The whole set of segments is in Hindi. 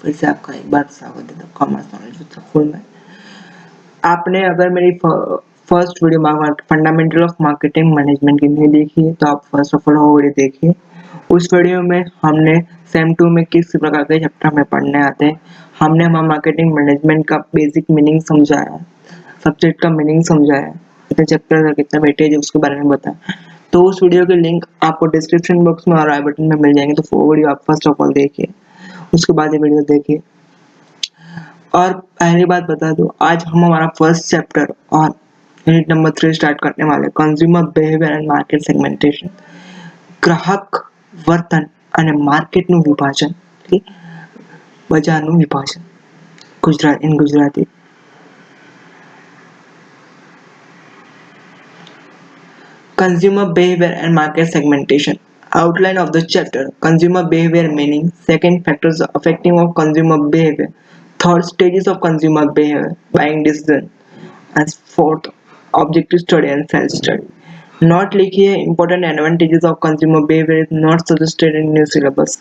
फिर से आपका एक बार स्वागत है कॉमर्स नॉलेज विद स्कूल में। आपने अगर मेरी first video fundamental of marketing management की नहीं देखी है तो आप फर्स्ट ऑफ ऑल वो वीडियो देखिए। उस वीडियो में हमने सेम 2 में किस प्रकार के चैप्टर हमें पढ़ने आते हैं, हमने हमारा मार्केटिंग मैनेजमेंट का बेसिक मीनिंग समझाया, सब्जेक्ट का मीनिंग समझाया, कितने चैप्टर का कितना वेटेज है उसके बारे में बताया। तो उस वीडियो के लिंक आपको डिस्क्रिप्शन बॉक्स में और आई बटन में मिल जाएंगे, तो वो वीडियो आप फर्स्ट ऑफ ऑल देखिए, उसके बाद ये वीडियो देखिए। और पहली बात बता दूं, आज हम हमारा फर्स्ट चैप्टर और यूनिट नंबर 3 स्टार्ट करने वाले consumer behaviour and market segmentation, ગ્રાહક વર્તન અને માર્કેટનું વિભાજન, બજારનું વિભાજન in Gujarati. Consumer behavior and market segmentation. Outline of the chapter: consumer behavior meaning, second factors affecting of consumer behavior, third stages of consumer behavior, buying decision, and fourth objective study and self study. Not लिखी है important advantages of consumer behavior is not suggested in new syllabus.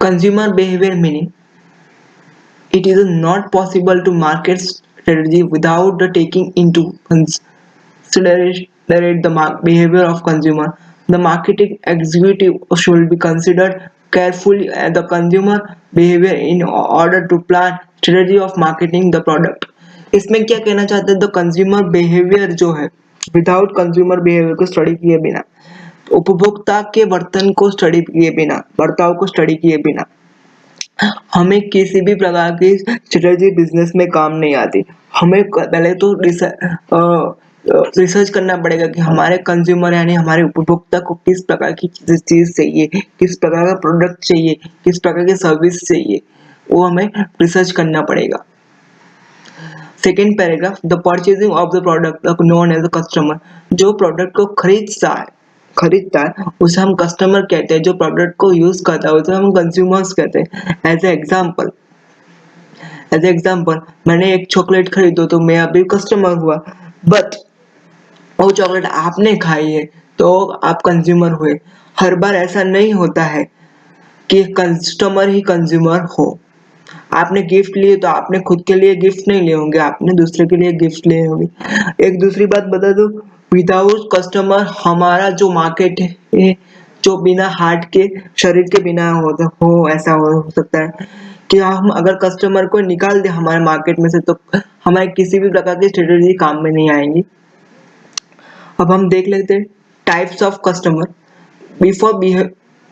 Consumer behavior meaning, it is not possible to market strategy without the taking into consideration the behavior of consumer. The marketing executive should be considered carefully the consumer behavior in order to plan strategy of marketing the product. इसमें क्या कहना चाहते हैं, द कंज्यूमर बिहेवियर जो है, विदाउट कंज्यूमर बिहेवियर को स्टडी किए बिना, उपभोक्ता के वर्तन को स्टडी किए बिना, बर्ताव को स्टडी किए बिना हमें किसी भी प्रकार की स्ट्रेटेजी बिजनेस में काम नहीं आती। हमें पहले तो रिसर्च करना पड़ेगा कि हमारे कंज्यूमर यानी हमारे उपभोक्ता को किस प्रकार की चीज चाहिए, किस प्रकार का प्रोडक्ट चाहिए, किस प्रकार की सर्विस चाहिए, वो हमें रिसर्च करना पड़ेगा। Second paragraph, the purchasing of the product known as a customer, जो प्रोडक्ट को खरीदता है उसे हम कस्टमर कहते हैं, जो प्रोडक्ट को यूज करता है उसे हम कंज्यूमर्स कहते हैं। एज एग्जाम्पल मैंने एक चॉकलेट खरीदो तो मैं अभी कस्टमर हुआ, बट वो चॉकलेट आपने खाई है तो आप कंज्यूमर हुए। हर बार ऐसा नहीं होता है कि कस्टमर ही कंज्यूमर हो। आपने गिफ्ट लिए तो आपने खुद के लिए गिफ्ट नहीं लिए होंगे, आपने दूसरे के लिए गिफ्ट लिए होंगे। एक दूसरी बात बता दो, विदाउट कस्टमर हमारा जो मार्केट है, जो बिना हार्ट के, शरीर के बिना हो ऐसा हो सकता है कि हम अगर कस्टमर को निकाल दे हमारे मार्केट में से तो हमारे किसी भी प्रकार की स्ट्रेटेजी काम में नहीं आएंगी। अब हम देख लेते हैं types of customer. Before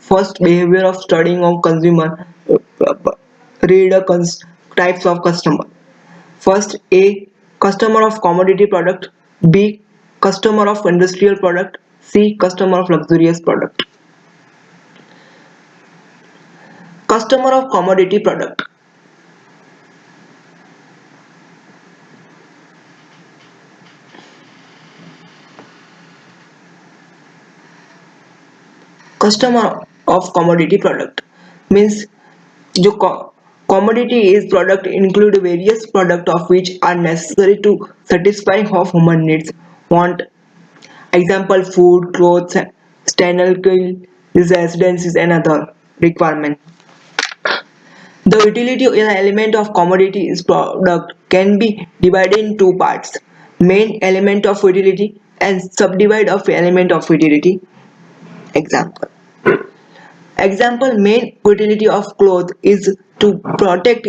first behaviour of studying of consumer, read a types of customer. First, A, customer of commodity product, B, customer of industrial product, C, customer of luxurious product. Customer of commodity product. Customer of commodity product means जो commodity is product include various product of which are necessary to satisfy of human needs, want. Example: food, clothes, stable residences and other requirement. The utility element of commodity is product can be divided in two parts: main element of utility and subdivide of element of utility. Example: main utility of cloth is to protect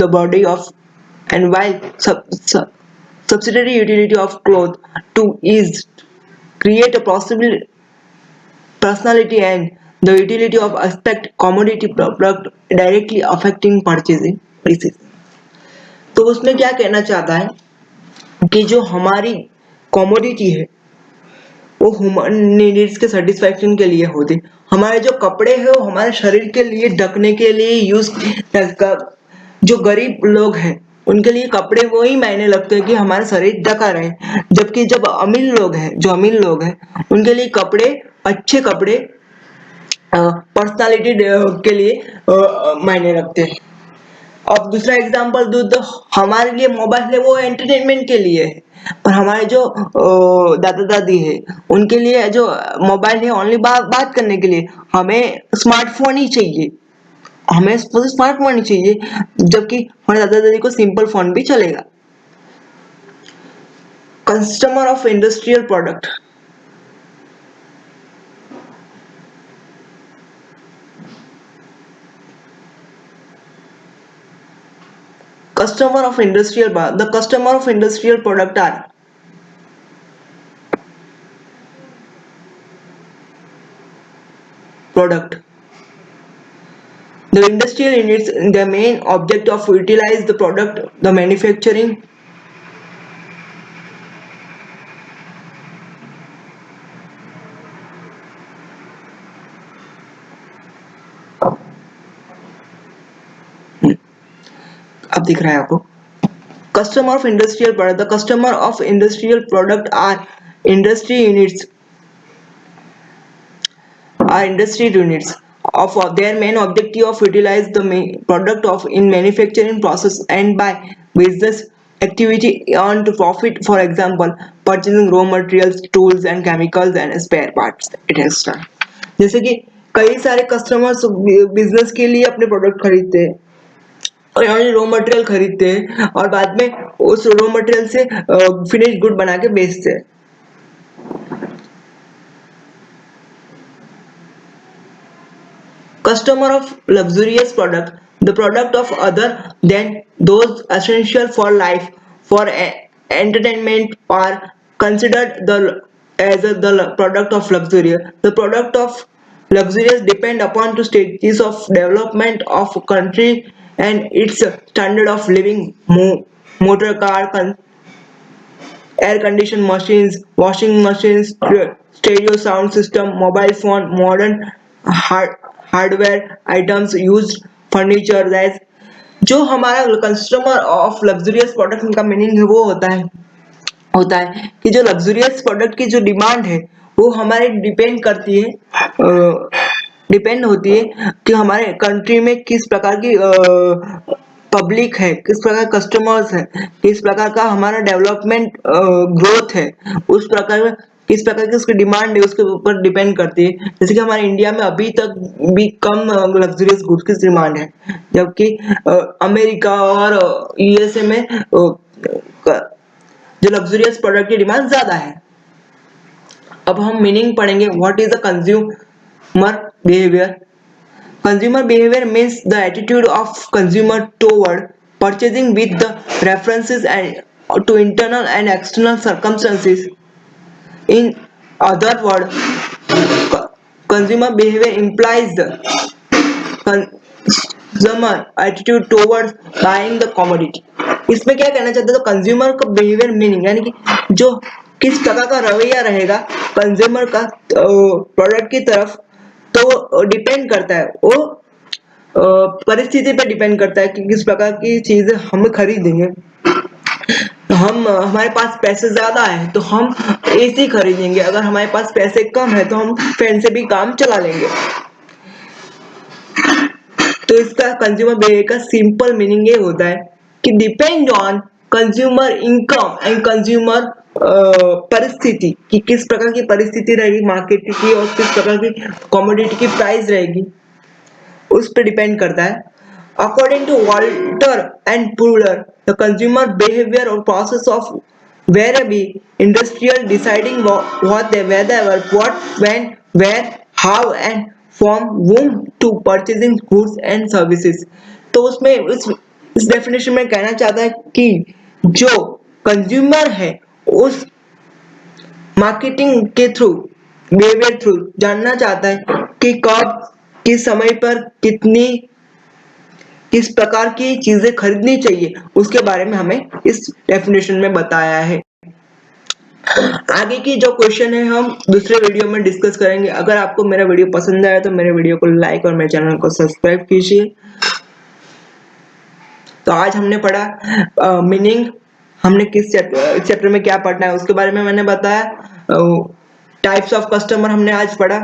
the body of, and while subsidiary utility of cloth to is create a possible personality, and the utility of aspect commodity product directly affecting purchasing decision. तो उसमें क्या कहना चाहता है कि जो हमारी कमोडिटी है वो ह्यूमन नीड्स के सेटिस्फैक्शन के लिए होती। हमारे जो कपड़े हैं वो हमारे शरीर के लिए ढकने के लिए यूज, जो गरीब लोग हैं उनके लिए कपड़े वो ही मायने लगते हैं कि हमारा शरीर ढका रहे, जबकि जब अमीर लोग हैं उनके लिए कपड़े, अच्छे कपड़े पर्सनालिटी के लिए मायने रखते हैं। अब दूसरा एग्जांपल दूं तो हमारे लिए मोबाइल है वो एंटरटेनमेंट के लिए है, पर हमारे जो दादा दादी है उनके लिए जो मोबाइल है ओनली बात करने के लिए, हमें स्मार्टफोन ही चाहिए। हमें स्मार्टफोन नहीं चाहिए, जबकि हमारे दादा दादी को सिंपल फोन भी चलेगा। Customer of industrial product, customer of industrial the customer of industrial product are product. The industrial units, the main object of utilize the product, the manufacturing. अब दिख रहा है आपको? Customer of industrial product, the customer of industrial product are industry units, of their main objective of utilize the product of in manufacturing process and by business activity earn to profit, for example purchasing raw materials, tools and chemicals and spare parts etc. जैसे कि कई सारे कस्टमर्स बिजनेस के लिए अपने प्रोडक्ट खरीदते हैं और यहाँ रॉ मटेरियल खरीदते हैं और बाद में उस रॉ मटेरियल से फिनिश गुड बना के बेचते हैं। Customer of luxurious product, the product of other than those essential for life, for entertainment are considered the product of luxury. The product of luxurious depend upon two stages of development of a country and its standard of living, motor car, air conditioned machines, washing machines, stereo sound system, mobile phone, modern hardware items, used furniture, that जो हमारा कस्टमर ऑफ लग्जरियस प्रोडक्ट का मीनिंग है वो होता है कि जो लग्जरियस प्रोडक्ट की जो डिमांड है वो हमारे डिपेंड होती है कि हमारे कंट्री में किस प्रकार की पब्लिक है, किस प्रकार कस्टमर्स है, किस प्रकार का हमारा डेवलपमेंट ग्रोथ है, उस प्रकार में किस प्रकार की उसकी डिमांड है उसके ऊपर डिपेंड करती है। जैसे कि हमारे इंडिया में अभी तक भी कम लग्जरियस गुड्स की डिमांड है, जबकि अमेरिका और यूएसए में जो लग्जरियस प्रोडक्ट की डिमांड ज्यादा है। अब हम मीनिंग पढ़ेंगे, what is the consumer behaviour. Consumer behavior means the attitude of consumer toward purchasing with the references and to internal and external circumstances. In other words, consumer behavior implies the consumer attitude towards buying the commodity. इसमें क्या कहना चाहते हैं, तो कंज्यूमर का बिहेवियर मीनिंग यानी कि जो किस प्रकार का रवैया रहेगा कंज्यूमर का प्रोडक्ट की तरफ, तो डिपेंड करता है वो परिस्थिति पर डिपेंड करता है कि किस प्रकार की चीजें हम खरीदेंगे। हम हमारे पास पैसे ज्यादा है तो हम एसी खरीदेंगे, अगर हमारे पास पैसे कम है तो हम फैन से भी काम चला लेंगे। तो इसका कंज्यूमर बिहेवियर का सिंपल मीनिंग ये होता है कि depend on consumer income and consumer परिस्थिति, कि किस प्रकार की परिस्थिति रहेगी मार्केट की और किस प्रकार की कमोडिटी की प्राइस रहेगी, उस पर डिपेंड करता है। According to Walter and Pullar, the consumer behaviour और process of very industrial deciding what they whether what when where how and from whom to purchasing goods and services। तो उसमें इस डेफिनेशन में कहना चाहता है कि जो कंज्यूमर है उस मार्केटिंग के थ्रू, बिहेवियर थ्रू जानना चाहता है कि कब किस समय पर किस प्रकार की चीजें खरीदनी चाहिए, उसके बारे में हमें इस डेफिनेशन में बताया है। आगे की जो क्वेश्चन है हम दूसरे वीडियो में डिस्कस करेंगे। अगर आपको मेरा वीडियो पसंद आया तो मेरे वीडियो को लाइक और मेरे चैनल को सब्सक्राइब कीजिए। तो आज हमने पढ़ा मीनिंग, हमने किस चैप्टर में क्या पढ़ना है उसके बारे में मैंने बताया। टाइप्स ऑफ कस्टमर हमने आज पढ़ा,